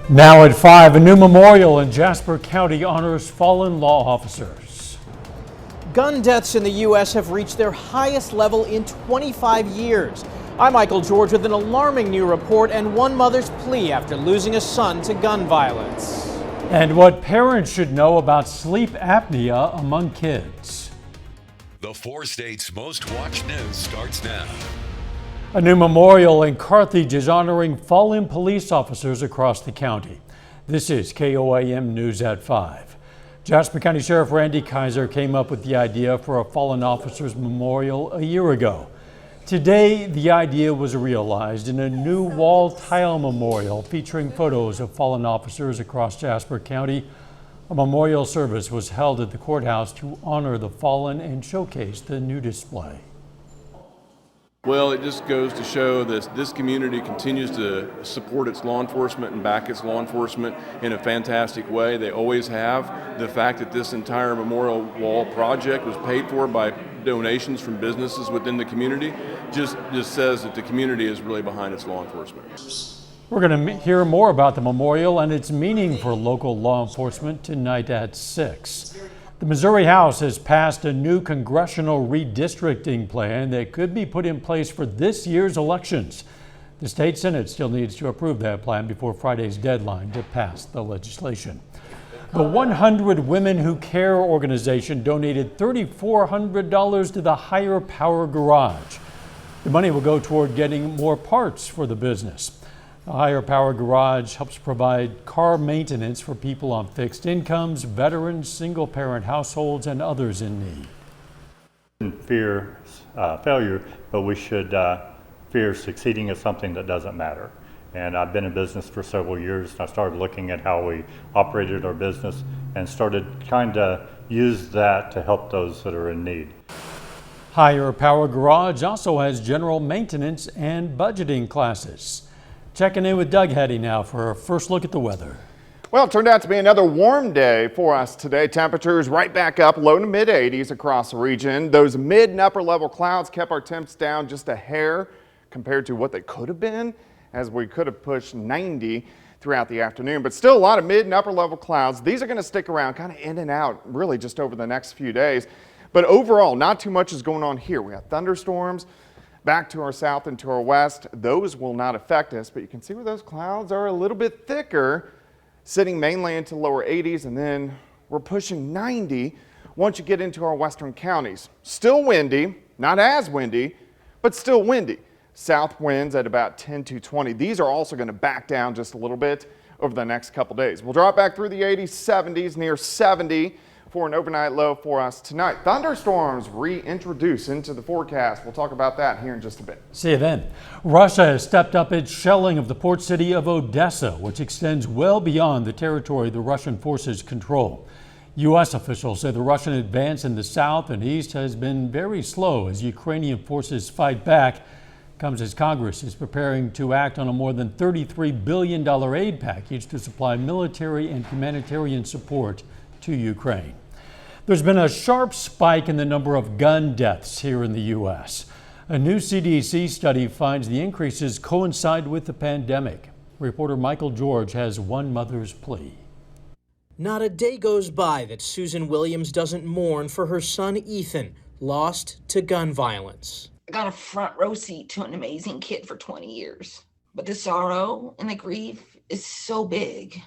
Now at 5, a new memorial in Jasper County honors fallen law officers. Gun deaths in the U.S. have reached their highest level in 25 years. I'm Michael George with an alarming new report and one mother's plea after losing a son to gun violence. And what parents should know about sleep apnea among kids. The 4 states' most watched news starts now. A new memorial in Carthage is honoring fallen police officers across the county. This is KOAM News at 5. Jasper County Sheriff Randy Kaiser came up with the idea for a fallen officers memorial a year ago. Today, the idea was realized in a new wall tile memorial featuring photos of fallen officers across Jasper County. A memorial service was held at the courthouse to honor the fallen and showcase the new display. Well, it just goes to show that this community continues to support its law enforcement and back its law enforcement in a fantastic way. They always have. The fact that this entire memorial wall project was paid for by donations from businesses within the community just says that the community is really behind its law enforcement. We're going to hear more about the memorial and its meaning for local law enforcement tonight at 6. The Missouri House has passed a new congressional redistricting plan that could be put in place for this year's elections. The state Senate still needs to approve that plan before Friday's deadline to pass the legislation. The 100 Women Who Care organization donated $3,400 to the Higher Power Garage. The money will go toward getting more parts for the business. The Higher Power Garage helps provide car maintenance for people on fixed incomes, veterans, single-parent households, and others in need. We shouldn't fear failure, but we should fear succeeding at something that doesn't matter. And I've been in business for several years, and I started looking at how we operated our business and started trying to use that to help those that are in need. Higher Power Garage also has general maintenance and budgeting classes. Checking in with Doug Heddy now for our first look at the weather. Well, it turned out to be another warm day for us today. Temperatures right back up, low to mid 80s across the region. Those mid and upper level clouds kept our temps down just a hair compared to what they could have been, as we could have pushed 90 throughout the afternoon. But still a lot of mid and upper level clouds. These are going to stick around kind of in and out really just over the next few days. But overall, not too much is going on here. We have thunderstorms back to our south and to our west. Those will not affect us, but you can see where those clouds are a little bit thicker, sitting mainly into lower 80s, and then we're pushing 90 once you get into our western counties. Still windy, not as windy, but still windy. South winds at about 10 to 20. These are also going to back down just a little bit over the next couple days. We'll drop back through the 80s, 70s, near 70 for an overnight low for us tonight. Thunderstorms reintroduced into the forecast. We'll talk about that here in just a bit. See you then. Russia has stepped up its shelling of the port city of Odessa, which extends well beyond the territory the Russian forces control. U.S. officials say the Russian advance in the south and east has been very slow as Ukrainian forces fight back. Comes as Congress is preparing to act on a more than $33 billion aid package to supply military and humanitarian support to Ukraine. There's been a sharp spike in the number of gun deaths here in the U.S. A new CDC study finds the increases coincide with the pandemic. Reporter Michael George has one mother's plea. Not a day goes by that Susan Williams doesn't mourn for her son Ethan, lost to gun violence. I got a front row seat to an amazing kid for 20 years. But the sorrow and the grief is so big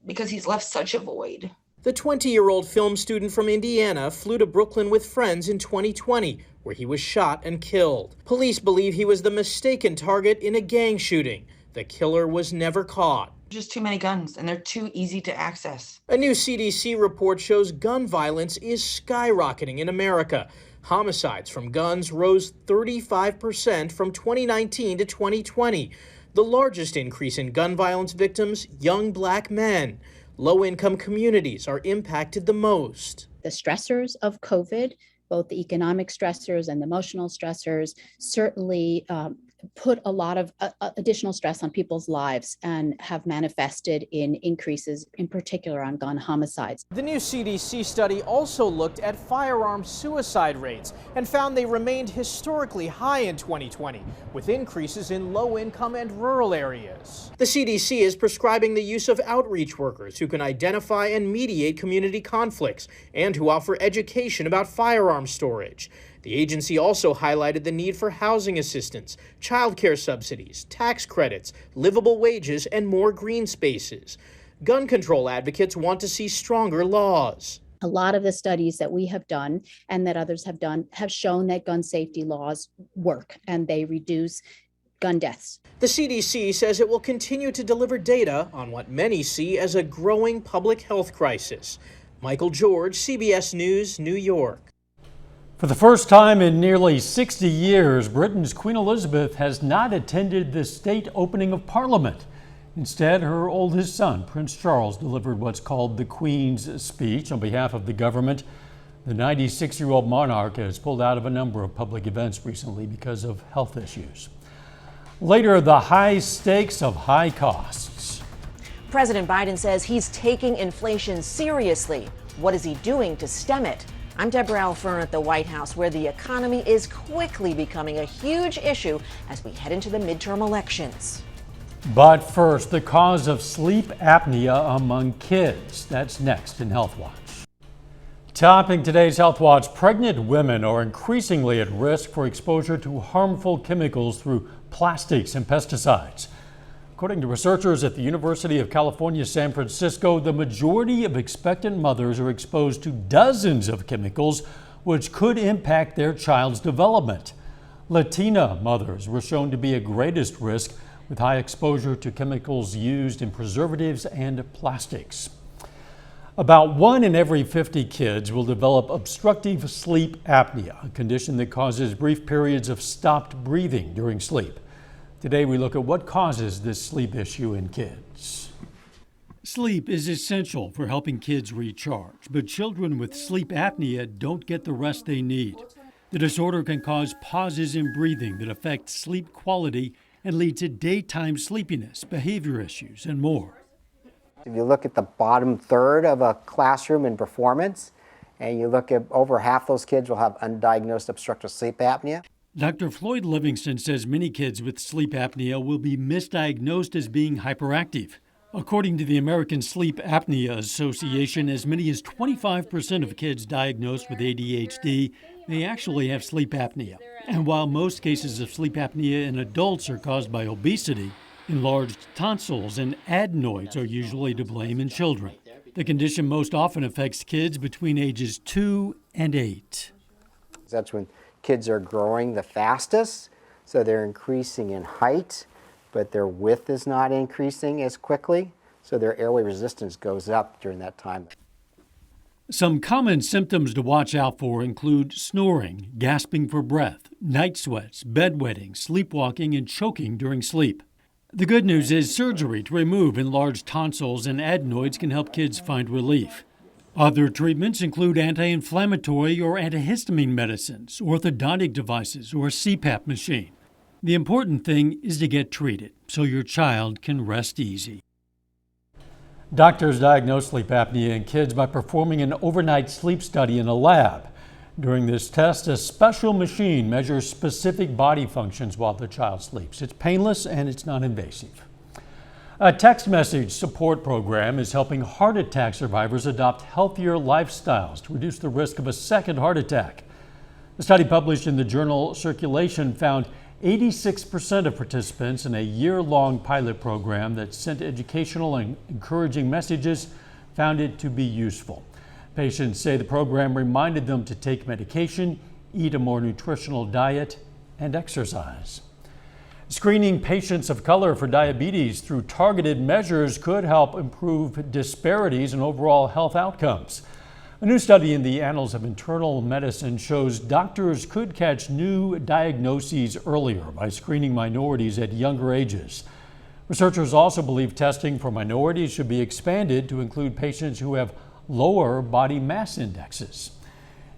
because he's left such a void. The 20-year-old film student from Indiana flew to Brooklyn with friends in 2020, where he was shot and killed. Police believe he was the mistaken target in a gang shooting. The killer was never caught. Just too many guns, and they're too easy to access. A new CDC report shows gun violence is skyrocketing in America. Homicides from guns rose 35% from 2019 to 2020. The largest increase in gun violence victims, young black men. Low-income communities are impacted the most. The stressors of COVID, both the economic stressors and the emotional stressors, certainly put a lot of additional stress on people's lives and have manifested in increases, in particular on gun homicides. The new CDC study also looked at firearm suicide rates and found they remained historically high in 2020, with increases in low-income and rural areas. The CDC is prescribing the use of outreach workers who can identify and mediate community conflicts and who offer education about firearm storage. The agency also highlighted the need for housing assistance, childcare subsidies, tax credits, livable wages, and more green spaces. Gun control advocates want to see stronger laws. A lot of the studies that we have done and that others have done have shown that gun safety laws work and they reduce gun deaths. The CDC says it will continue to deliver data on what many see as a growing public health crisis. Michael George, CBS News, New York. For the first time in nearly 60 years, Britain's Queen Elizabeth has not attended the state opening of Parliament. Instead, her oldest son, Prince Charles, delivered what's called the Queen's Speech on behalf of the government. The 96-year-old monarch has pulled out of a number of public events recently because of health issues. Later, the high stakes of high costs. President Biden says he's taking inflation seriously. What is he doing to stem it? I'm Deborah Alfern at the White House, where the economy is quickly becoming a huge issue as we head into the midterm elections. But first, the cause of sleep apnea among kids. That's next in Healthwatch. Topping today's Healthwatch, pregnant women are increasingly at risk for exposure to harmful chemicals through plastics and pesticides. According to researchers at the University of California, San Francisco, the majority of expectant mothers are exposed to dozens of chemicals which could impact their child's development. Latina mothers were shown to be at greatest risk with high exposure to chemicals used in preservatives and plastics. About 1 in every 50 kids will develop obstructive sleep apnea, a condition that causes brief periods of stopped breathing during sleep. Today we look at what causes this sleep issue in kids. Sleep is essential for helping kids recharge, but children with sleep apnea don't get the rest they need. The disorder can cause pauses in breathing that affect sleep quality and lead to daytime sleepiness, behavior issues, and more. If you look at the bottom third of a classroom in performance, and you look at over half those kids will have undiagnosed obstructive sleep apnea. Dr. Floyd Livingston says many kids with sleep apnea will be misdiagnosed as being hyperactive. According to the American Sleep Apnea Association, as many as 25% of kids diagnosed with ADHD may actually have sleep apnea. And while most cases of sleep apnea in adults are caused by obesity, enlarged tonsils and adenoids are usually to blame in children. The condition most often affects kids between ages 2 and 8. That's when kids are growing the fastest, so they're increasing in height, but their width is not increasing as quickly, so their airway resistance goes up during that time. Some common symptoms to watch out for include snoring, gasping for breath, night sweats, bedwetting, sleepwalking, and choking during sleep. The good news is surgery to remove enlarged tonsils and adenoids can help kids find relief. Other treatments include anti-inflammatory or antihistamine medicines, orthodontic devices, or a CPAP machine. The important thing is to get treated so your child can rest easy. Doctors diagnose sleep apnea in kids by performing an overnight sleep study in a lab. During this test, a special machine measures specific body functions while the child sleeps. It's painless and it's non-invasive. A text message support program is helping heart attack survivors adopt healthier lifestyles to reduce the risk of a second heart attack. A study published in the journal Circulation found 86% of participants in a year-long pilot program that sent educational and encouraging messages found it to be useful. Patients say the program reminded them to take medication, eat a more nutritional diet, and exercise. Screening patients of color for diabetes through targeted measures could help improve disparities in overall health outcomes. A new study in the Annals of Internal Medicine shows doctors could catch new diagnoses earlier by screening minorities at younger ages. Researchers also believe testing for minorities should be expanded to include patients who have lower body mass indexes.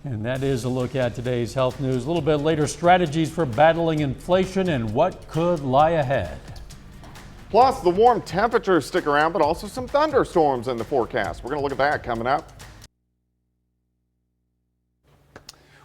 And that is a look at today's health news. A little bit later, strategies for battling inflation and what could lie ahead. Plus, the warm temperatures stick around, but also some thunderstorms in the forecast. We're going to look at that coming up.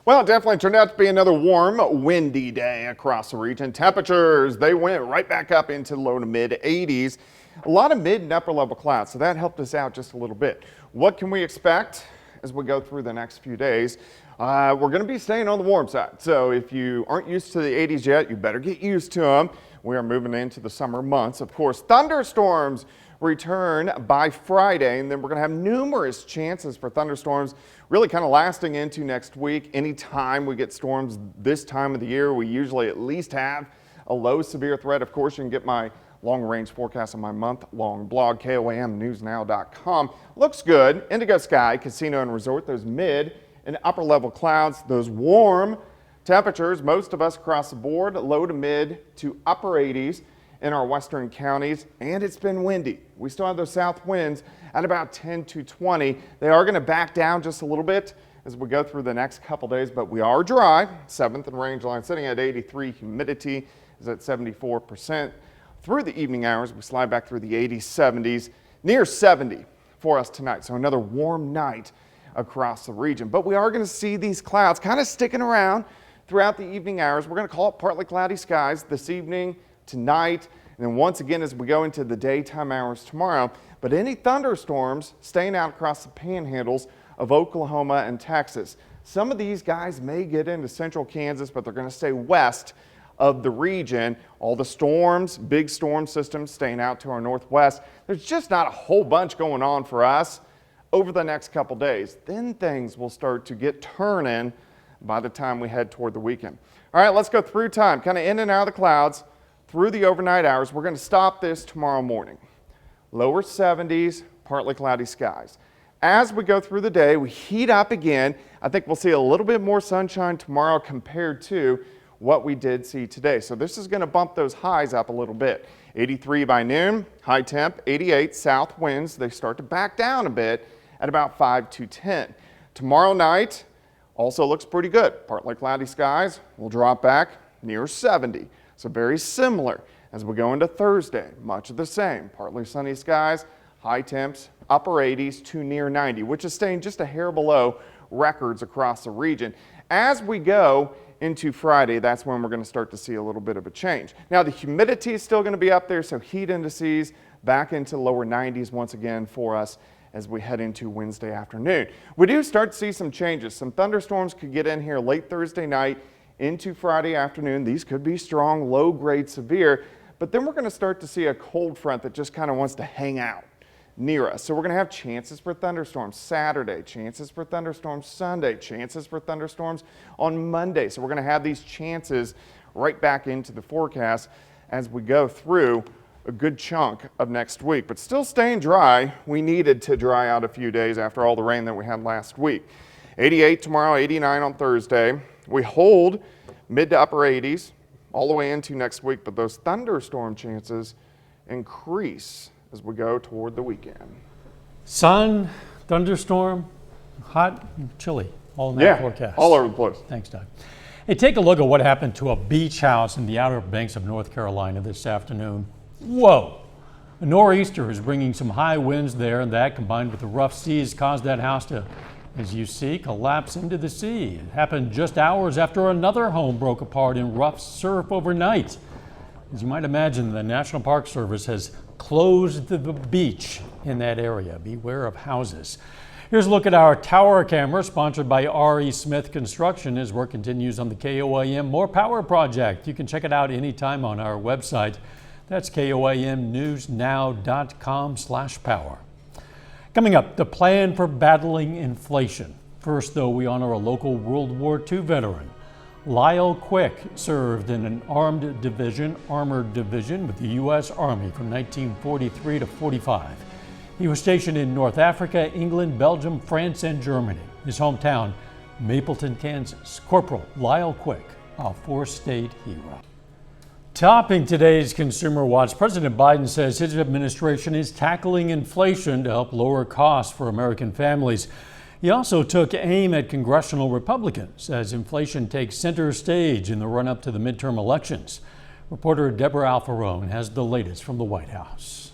Well, it definitely turned out to be another warm, windy day across the region. Temperatures, they went right back up into low to mid 80s. A lot of mid and upper level clouds, so that helped us out just a little bit. What can we expect as we go through the next few days? We're going to be staying on the warm side. So if you aren't used to the 80s yet, you better get used to them. We are moving into the summer months. Of course, thunderstorms return by Friday, and then we're going to have numerous chances for thunderstorms really kind of lasting into next week. Anytime we get storms this time of the year, we usually at least have a low severe threat. Of course, you can get my long-range forecast on my month-long blog, KOAMnewsnow.com. Looks good. Indigo sky, casino and resort, those mid and upper level clouds, those warm temperatures, most of us across the board, low to mid to upper 80s in our western counties, and it's been windy. We still have those south winds at about 10 to 20. They are going to back down just a little bit as we go through the next couple days, but we are dry. 7th and range line sitting at 83. Humidity is at 74%. Through the evening hours, we slide back through the 80s, 70s, near 70 for us tonight. So another warm night across the region. But we are going to see these clouds kind of sticking around throughout the evening hours. We're going to call it partly cloudy skies this evening, tonight, and then once again as we go into the daytime hours tomorrow. But any thunderstorms staying out across the panhandles of Oklahoma and Texas. Some of these guys may get into central Kansas, but they're going to stay west of the region. All the storms, big storm systems staying out to our northwest. There's just not a whole bunch going on for us over the next couple days. Then things will start to get turning by the time we head toward the weekend. All right, let's go through time, kind of in and out of the clouds through the overnight hours. We're going to stop this tomorrow morning. Lower 70s, partly cloudy skies. As we go through the day, we heat up again. I think we'll see a little bit more sunshine tomorrow compared to what we did see today. So this is going to bump those highs up a little bit. 83 by noon, high temp, 88 south winds. They start to back down a bit at about 5 to 10. Tomorrow night also looks pretty good. Partly cloudy skies will drop back near 70. So very similar as we go into Thursday. Much of the same. Partly sunny skies, high temps, upper 80s to near 90, which is staying just a hair below records across the region. As we go into Friday, that's when we're going to start to see a little bit of a change. Now the humidity is still going to be up there, so heat indices back into lower 90s once again for us as we head into Wednesday afternoon. We do start to see some changes. Some thunderstorms could get in here late Thursday night into Friday afternoon. These could be strong, low-grade severe, but then we're going to start to see a cold front that just kind of wants to hang out near us. So we're going to have chances for thunderstorms Saturday, chances for thunderstorms Sunday, chances for thunderstorms on Monday. So we're going to have these chances right back into the forecast as we go through a good chunk of next week, but still staying dry. We needed to dry out a few days after all the rain that we had last week. 88 tomorrow, 89 on Thursday. We hold mid to upper 80s all the way into next week, but those thunderstorm chances increase as we go toward the weekend. Sun, thunderstorm, hot, chilly, all in that forecast. All over the place. Thanks, Doug. Hey, take a look at what happened to a beach house in the Outer Banks of North Carolina this afternoon. Whoa! A nor'easter is bringing some high winds there, and that combined with the rough seas caused that house to, as you see, collapse into the sea. It happened just hours after another home broke apart in rough surf overnight. As you might imagine, the National Park Service has closed the beach in that area. Beware of houses. Here's a look at our tower camera, sponsored by R.E. Smith Construction, as work continues on the KOAM More Power project. You can check it out anytime on our website. That's KOAMnewsnow.com/power. Coming up, the plan for battling inflation. First, though, we honor a local World War II veteran. Lyle Quick served in an armored division with the U.S. Army from 1943 to 45. He was stationed in North Africa, England, Belgium, France, and Germany. His hometown, Mapleton, Kansas. Corporal Lyle Quick, a four-state hero. Topping today's Consumer Watch, President Biden says his administration is tackling inflation to help lower costs for American families. He also took aim at congressional Republicans as inflation takes center stage in the run-up to the midterm elections. Reporter Deborah Alfarone has the latest from the White House.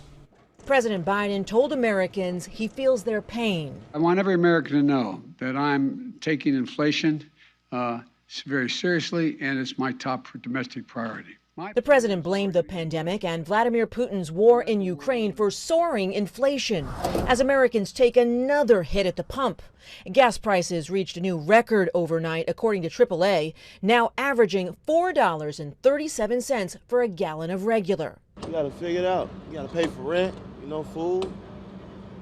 President Biden told Americans he feels their pain. I want every American to know that I'm taking inflation very seriously, and it's my top domestic priority. The president blamed the pandemic and Vladimir Putin's war in Ukraine for soaring inflation as Americans take another hit at the pump. Gas prices reached a new record overnight, according to AAA, now averaging $4.37 for a gallon of regular. You gotta figure it out. You gotta pay for rent, food.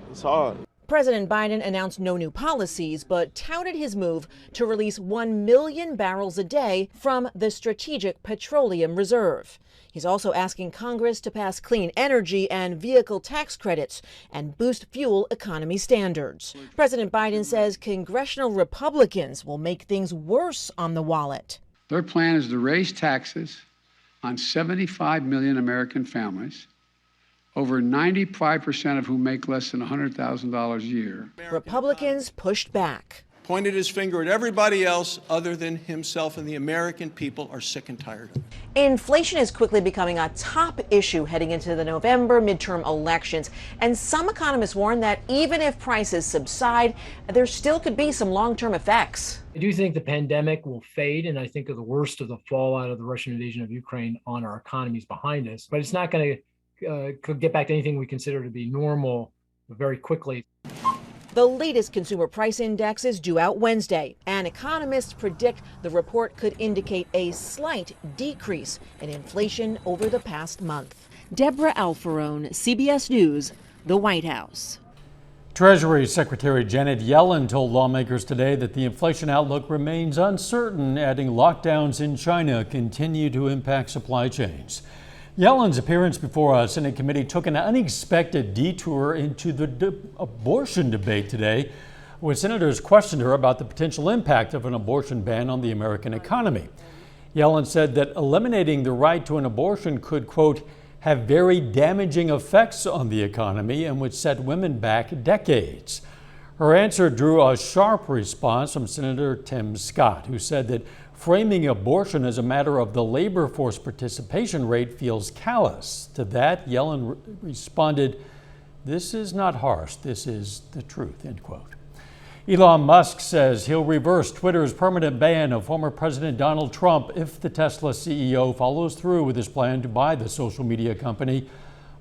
It's hard. President Biden announced no new policies, but touted his move to release 1 million barrels a day from the Strategic Petroleum Reserve. He's also asking Congress to pass clean energy and vehicle tax credits and boost fuel economy standards. President Biden says congressional Republicans will make things worse on the wallet. Their plan is to raise taxes on 75 million American families, over 95% of whom make less than $100,000 a year. Republicans pushed back. Pointed his finger at everybody else other than himself, and the American people are sick and tired of it. Inflation is quickly becoming a top issue heading into the November midterm elections, and some economists warn that even if prices subside, there still could be some long-term effects. I do think the pandemic will fade, and I think of the worst of the fallout of the Russian invasion of Ukraine on our economies behind us, but it's not going to could get back to anything we consider to be normal very quickly. The latest consumer price index is due out Wednesday, and economists predict the report could indicate a slight decrease in inflation over the past month. Deborah Alfarone, CBS News, the White House. Treasury Secretary Janet Yellen told lawmakers today that the inflation outlook remains uncertain, adding lockdowns in China continue to impact supply chains. Yellen's appearance before a Senate committee took an unexpected detour into the abortion debate today, when senators questioned her about the potential impact of an abortion ban on the American economy. Yellen said that eliminating the right to an abortion could, quote, have very damaging effects on the economy and would set women back decades. Her answer drew a sharp response from Senator Tim Scott, who said that framing abortion as a matter of the labor force participation rate feels callous. To that, Yellen responded, "This is not harsh, this is the truth," end quote. Elon Musk says he'll reverse Twitter's permanent ban of former President Donald Trump if the Tesla CEO follows through with his plan to buy the social media company.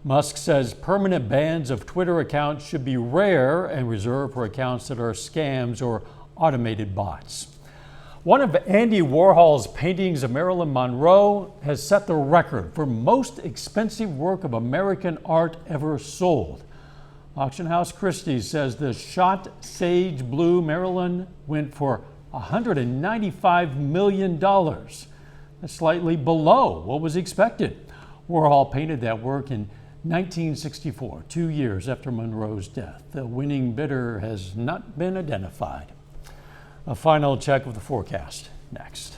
Musk says permanent bans of Twitter accounts should be rare and reserved for accounts that are scams or automated bots. One of Andy Warhol's paintings of Marilyn Monroe has set the record for most expensive work of American art ever sold. Auction House Christie's says the shot sage blue Marilyn went for $195 million. That's slightly below what was expected. Warhol painted that work in 1964, 2 years after Monroe's death. The winning bidder has not been identified. A final check of the forecast next.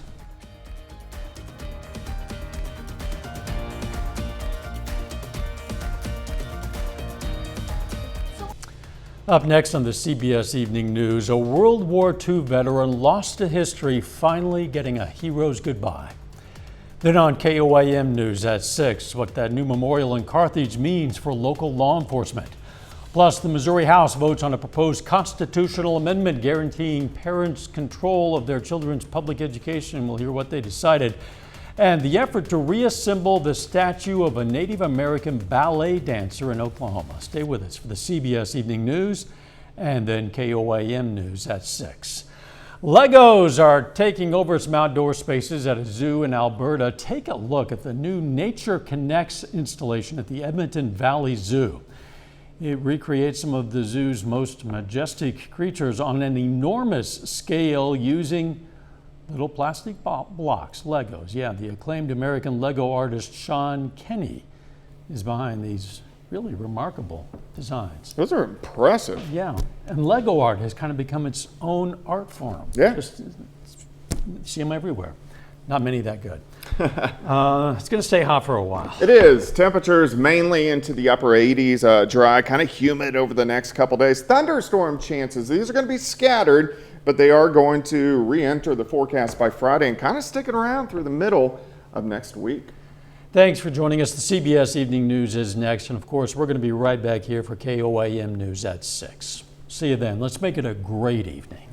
Up next on the CBS Evening News, a World War II veteran lost to history finally getting a hero's goodbye. Then on KOAM News at 6, what that new memorial in Carthage means for local law enforcement. Plus, the Missouri House votes on a proposed constitutional amendment guaranteeing parents control of their children's public education. We'll hear what they decided. And the effort to reassemble the statue of a Native American ballet dancer in Oklahoma. Stay with us for the CBS Evening News and then KOAM News at 6. Legos are taking over some outdoor spaces at a zoo in Alberta. Take a look at the new Nature Connects installation at the Edmonton Valley Zoo. It recreates some of the zoo's most majestic creatures on an enormous scale using little plastic blocks, Legos. Yeah, the acclaimed American Lego artist Sean Kenny is behind these really remarkable designs. Those are impressive. Yeah, and Lego art has kind of become its own art form. Yeah. Just see them everywhere. Not many that good. It's going to stay hot for a while. It is. Temperatures mainly into the upper 80s, dry, kind of humid over the next couple days. Thunderstorm chances, these are going to be scattered, but they are going to re-enter the forecast by Friday and kind of sticking around through the middle of next week. Thanks for joining us. The CBS Evening News is next. And of course, we're going to be right back here for KOAM News at 6. See you then. Let's make it a great evening.